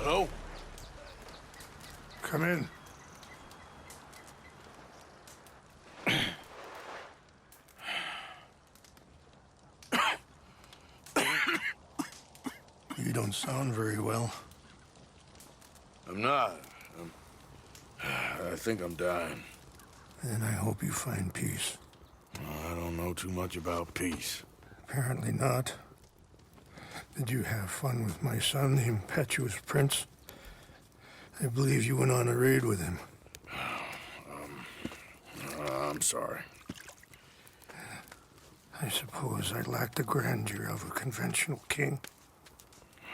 Hello? Come in. You don't sound very well. I'm not. I think I'm dying. And I hope you find peace. I don't know too much about peace. Apparently not. Did you have fun with my son, the impetuous prince? I believe you went on a raid with him. I'm sorry. I suppose I lack the grandeur of a conventional king.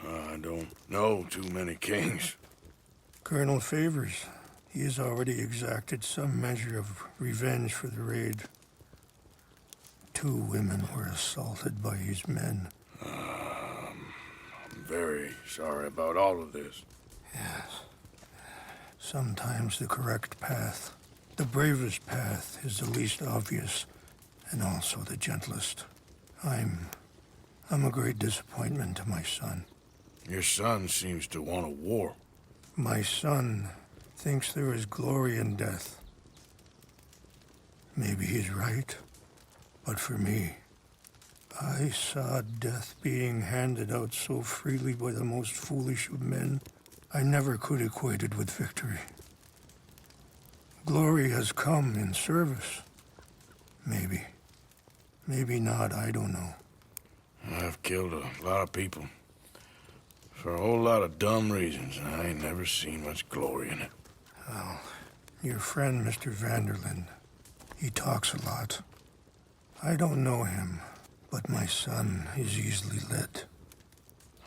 I don't know too many kings. Colonel Favors, he has already exacted some measure of revenge for the raid. 2 women were assaulted by his men. I'm very sorry about all of this. Yes. Sometimes the correct path, the bravest path, is the least obvious, and also the gentlest. I'm a great disappointment to my son. Your son seems to want a war. My son thinks there is glory in death. Maybe he's right, but for me, I saw death being handed out so freely by the most foolish of men, I never could equate it with victory. Glory has come in service. Maybe. Maybe not, I don't know. I've killed a lot of people. For a whole lot of dumb reasons, and I ain't never seen much glory in it. Well, your friend, Mr. Vanderlyn, he talks a lot. I don't know him, but my son is easily led.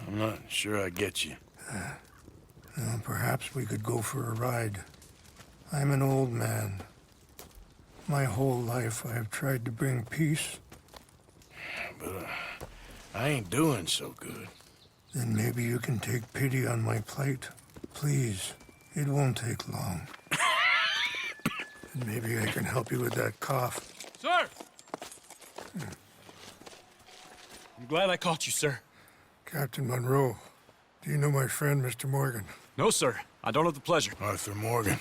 I'm not sure I get you. Well, perhaps we could go for a ride. I'm an old man. My whole life I have tried to bring peace. But I ain't doing so good. Then maybe you can take pity on my plight. Please, it won't take long. And maybe I can help you with that cough. Sir! I'm glad I caught you, sir. Captain Monroe, do you know my friend, Mr. Morgan? No, sir. I don't have the pleasure. Arthur Morgan.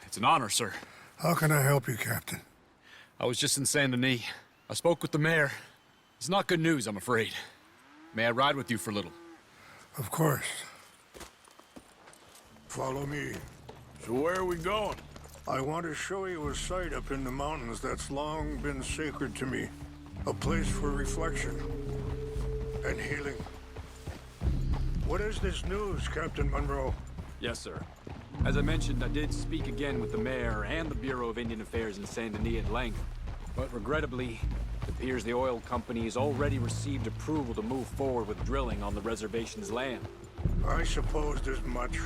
It's an honor, sir. How can I help you, Captain? I was just in Saint Denis. I spoke with the mayor. It's not good news, I'm afraid. May I ride with you for a little? Of course. Follow me. So where are we going? I want to show you a site up in the mountains that's long been sacred to me. A place for reflection and healing. What is this news, Captain Monroe? Yes, sir. As I mentioned, I did speak again with the mayor and the Bureau of Indian Affairs in Saint Denis at length. But regrettably, it appears the oil company has already received approval to move forward with drilling on the reservation's land. I supposed as much.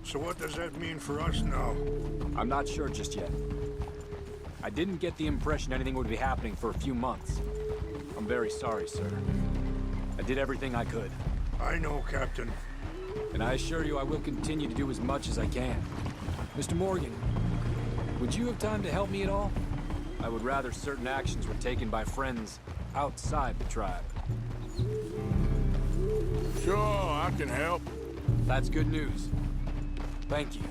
So what does that mean for us now? I'm not sure just yet. I didn't get the impression anything would be happening for a few months. I'm very sorry, sir. I did everything I could. I know, Captain. And I assure you I will continue to do as much as I can. Mr. Morgan, would you have time to help me at all? I would rather certain actions were taken by friends outside the tribe. Sure, I can help. That's good news. Thank you.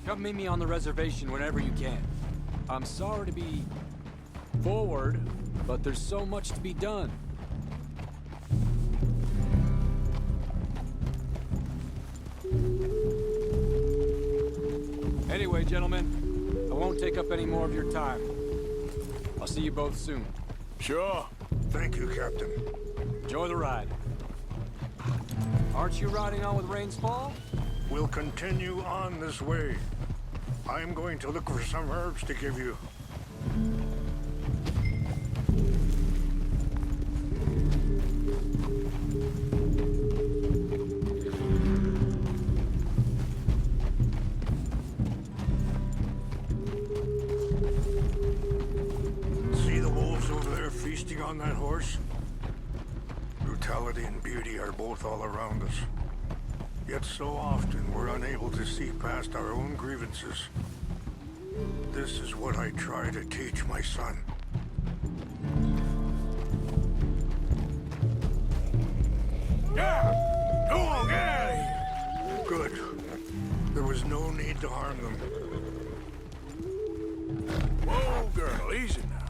Come meet me on the reservation whenever you can. I'm sorry to be forward, but there's so much to be done. Anyway, gentlemen, I won't take up any more of your time. I'll see you both soon. Sure. Thank you, Captain. Enjoy the ride. Aren't you riding on with Rains Fall? We'll continue on this way. I'm going to look for some herbs to give you. See the wolves over there feasting on that horse? Brutality and beauty are both all around us. Yet so often we're unable to see past our own grievances. This is what I try to teach my son. Yeah! Come on, get out of here! Good. There was no need to harm them. Whoa, girl, easy now.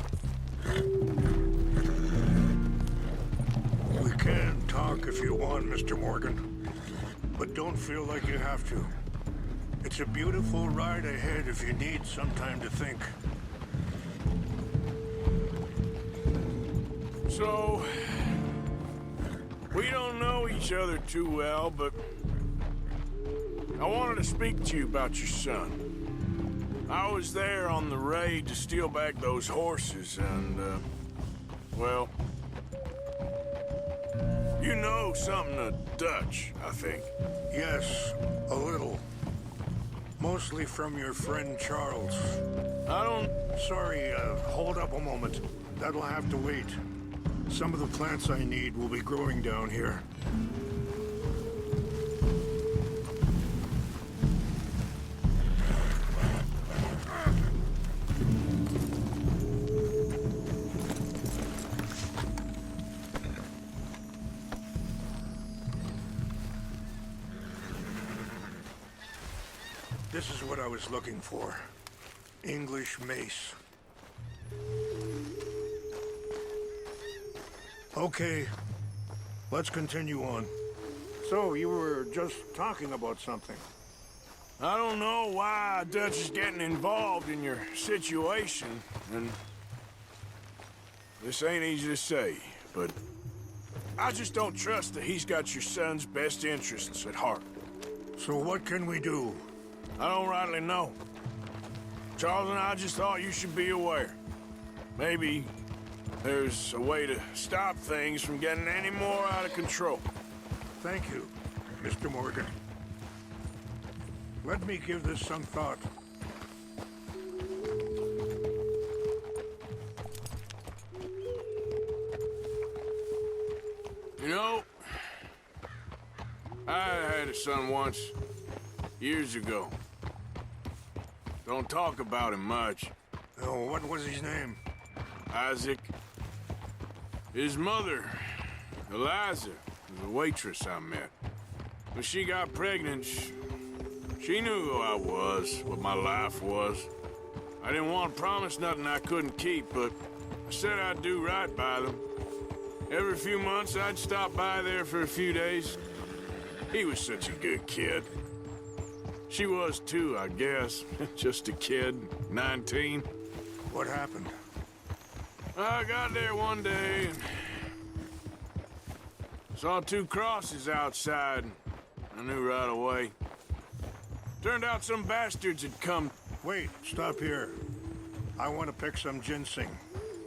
We can talk if you want, Mr. Morgan. But don't feel like you have to. It's a beautiful ride ahead if you need some time to think. So, we don't know each other too well, but I wanted to speak to you about your son. I was there on the raid to steal back those horses, and, well, you know something of Dutch, I think. Yes, a little. Mostly from your friend Charles. I don't... Sorry, hold up a moment. That'll have to wait. Some of the plants I need will be growing down here. This is what I was looking for. English mace. Okay, let's continue on. So, you were just talking about something. I don't know why Dutch is getting involved in your situation, and this ain't easy to say, but I just don't trust that he's got your son's best interests at heart. So what can we do? I don't rightly know. Charles and I just thought you should be aware. Maybe there's a way to stop things from getting any more out of control. Thank you, Mr. Morgan. Let me give this some thought. You know, I had a son once, years ago. Don't talk about him much. Oh, what was his name? Isaac. His mother, Eliza, was a waitress I met. When she got pregnant, she knew who I was, what my life was. I didn't want to promise nothing I couldn't keep, but I said I'd do right by them. Every few months, I'd stop by there for a few days. He was such a good kid. She was too, I guess. Just a kid, 19. What happened? I got there one day and saw two crosses outside. I knew right away. Turned out some bastards had come. Wait, stop here. I want to pick some ginseng.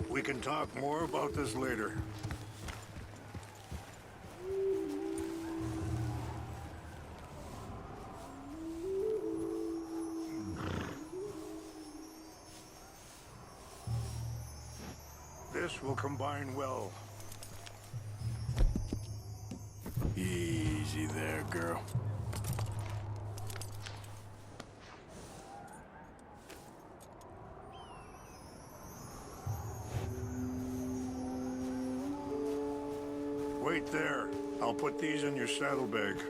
We can talk more about this later. This will combine well. Easy there, girl. Wait there. I'll put these in your saddlebag.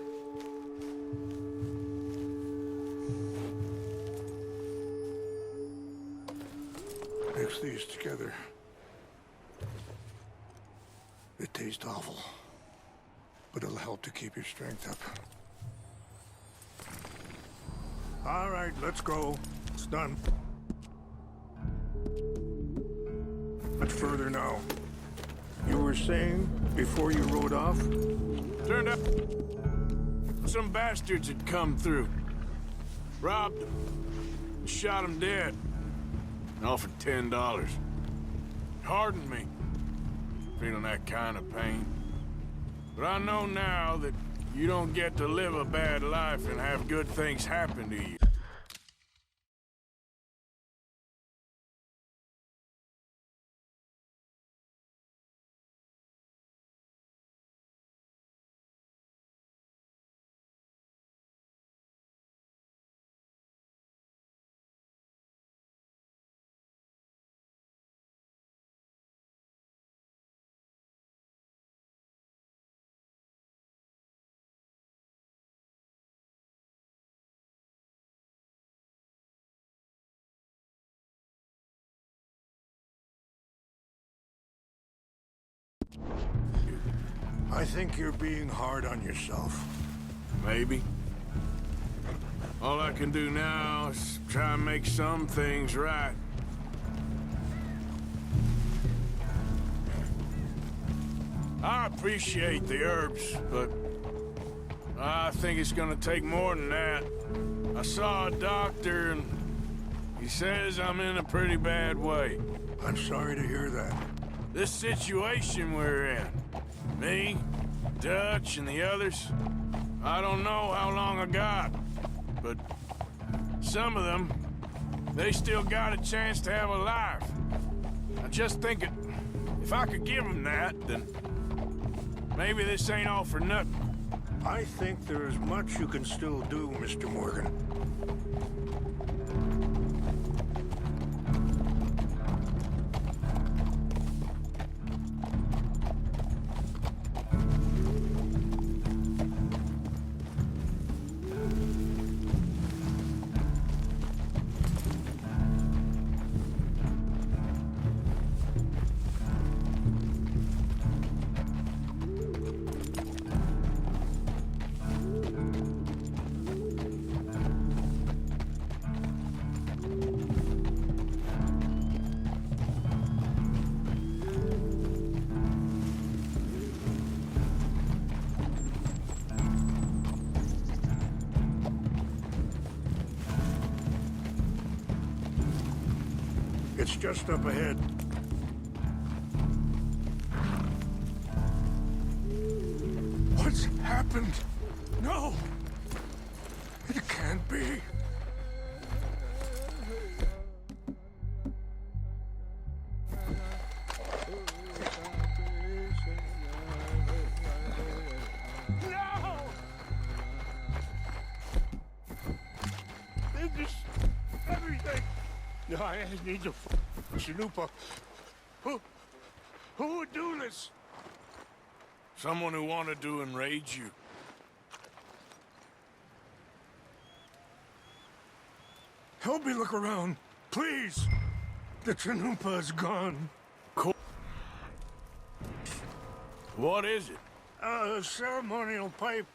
Mix these together. It tastes awful, but it'll help to keep your strength up. All right, let's go. It's done. Much further now. You were saying before you rode off? Turned out some bastards had come through. Robbed them. And shot them dead. And offered $10. Hardened me. Feeling that kind of pain. But I know now that you don't get to live a bad life and have good things happen to you. I think you're being hard on yourself. Maybe. All I can do now is try and make some things right. I appreciate the herbs, but I think it's gonna take more than that. I saw a doctor and he says I'm in a pretty bad way. I'm sorry to hear that. This situation we're in, me, Dutch, and the others, I don't know how long I got, but some of them, they still got a chance to have a life. I just think if I could give them that, then maybe this ain't all for nothing. I think there is much you can still do, Mr. Morgan. It's just up ahead. What's happened? No! It can't be. No! They just... everything. No, I need to Chanupa. Who would do this? Someone who wanted to enrage you. Help me look around, please. The Chanupa is gone. Cool. What is it? A ceremonial pipe.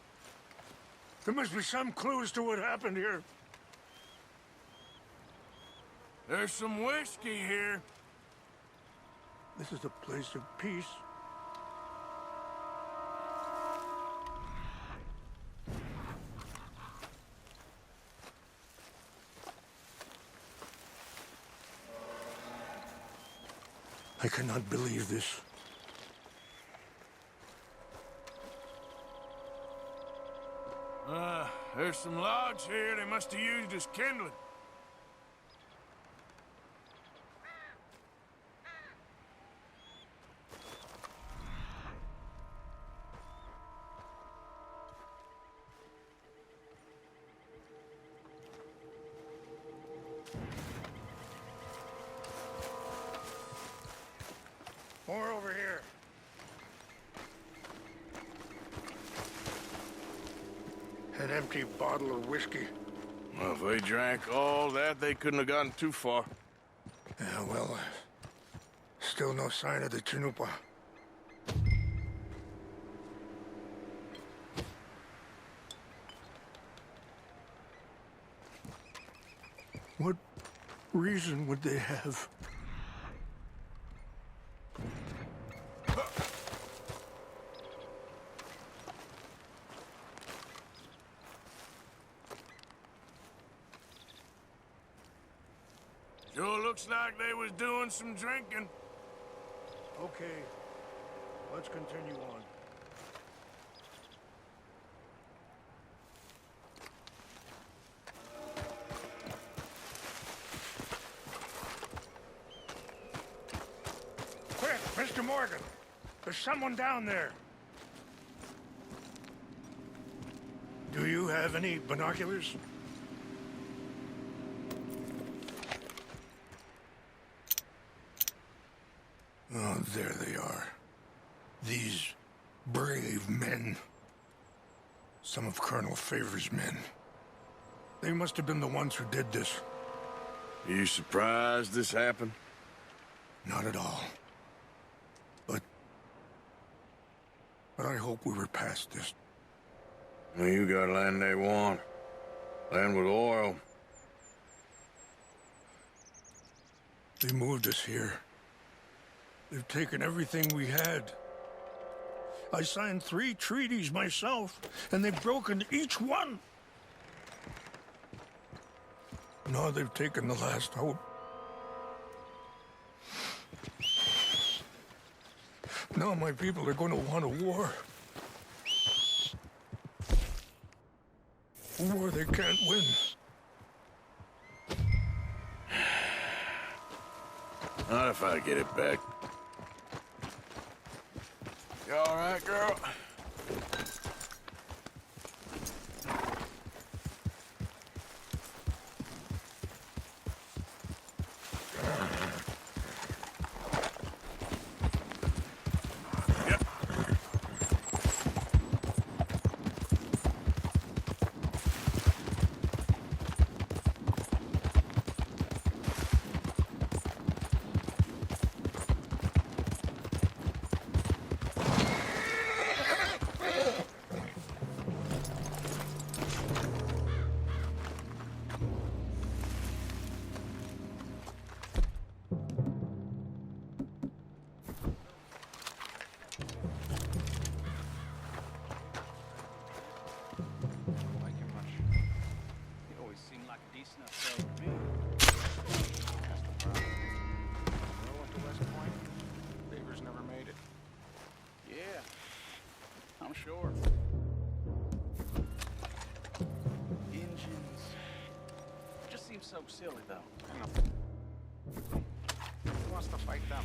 There must be some clues to what happened here. There's some whiskey here. This is a place of peace. I cannot believe this. There's some logs here they must have used as kindling. More over here. An empty bottle of whiskey. Well, if they drank all that, they couldn't have gotten too far. Yeah, well, still no sign of the Chanupa. What reason would they have? Sure looks like they was doing some drinking. Okay, let's continue on. Quick, Mr. Morgan! There's someone down there. Do you have any binoculars? Oh, there they are. These brave men. Some of Colonel Favor's men. They must have been the ones who did this. You surprised this happened? Not at all. But But I hope we were past this. Well, you got land they want. Land with oil. They moved us here. They've taken everything we had. I signed 3 treaties myself, and they've broken each one. Now they've taken the last hope. Now my people are going to want a war. A war they can't win. Not if I get it back. You all right, girl? Sure. Engines. It just seems so silly, though. I know. Who wants to fight them?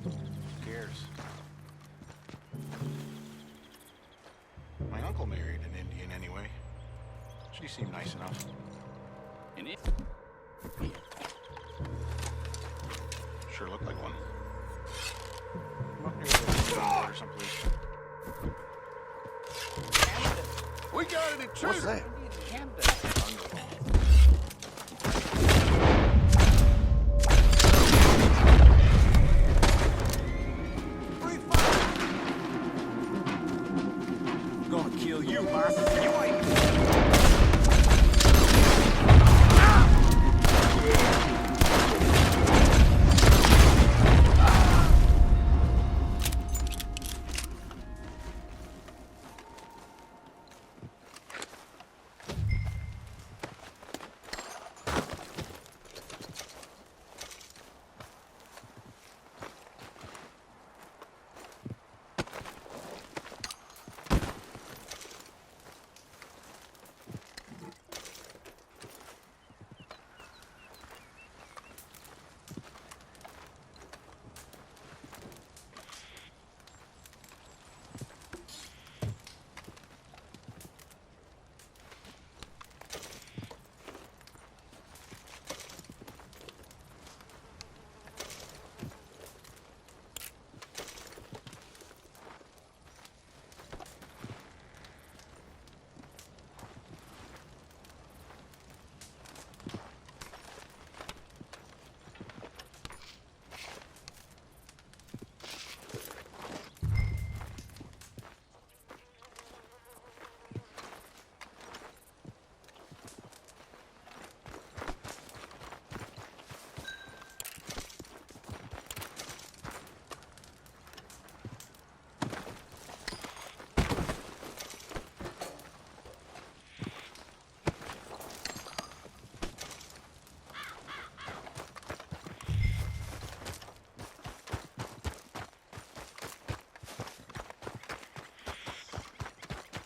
Who cares? My uncle married an Indian anyway. She seemed nice enough. And it... Sure looked like one. Up near the border someplace. We got it in truth. What's that? Gonna kill you, Martha. You ain't.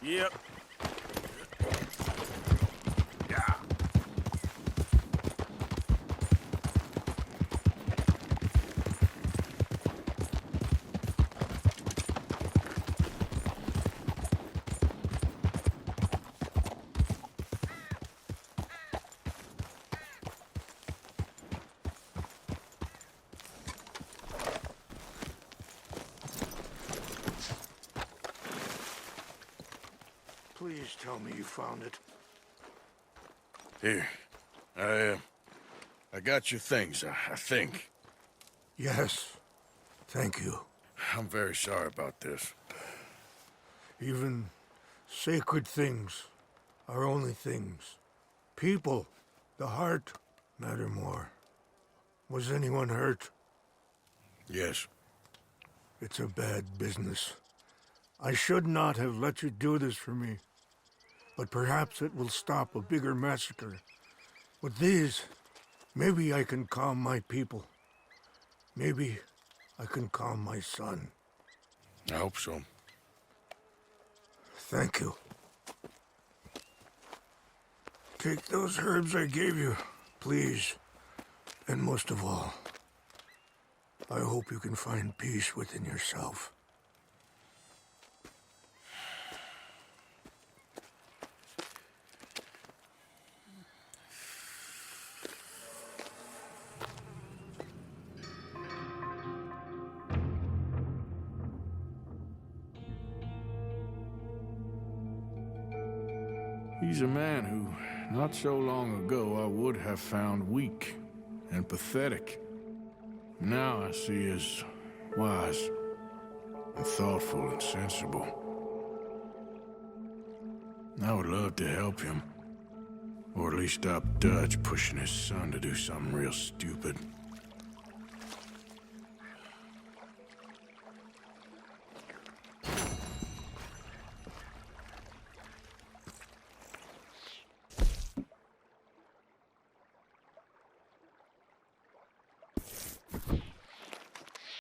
Yep. Yeah. Please tell me you found it. Here. I got your things, I think. Yes. Thank you. I'm very sorry about this. Even sacred things are only things. People, the heart, matter more. Was anyone hurt? Yes. It's a bad business. I should not have let you do this for me. But perhaps it will stop a bigger massacre. With these, maybe I can calm my people. Maybe I can calm my son. I hope so. Thank you. Take those herbs I gave you, please. And most of all, I hope you can find peace within yourself. He's a man who, not so long ago, I would have found weak and pathetic. Now I see as wise and thoughtful and sensible. I would love to help him. Or at least stop Dutch pushing his son to do something real stupid.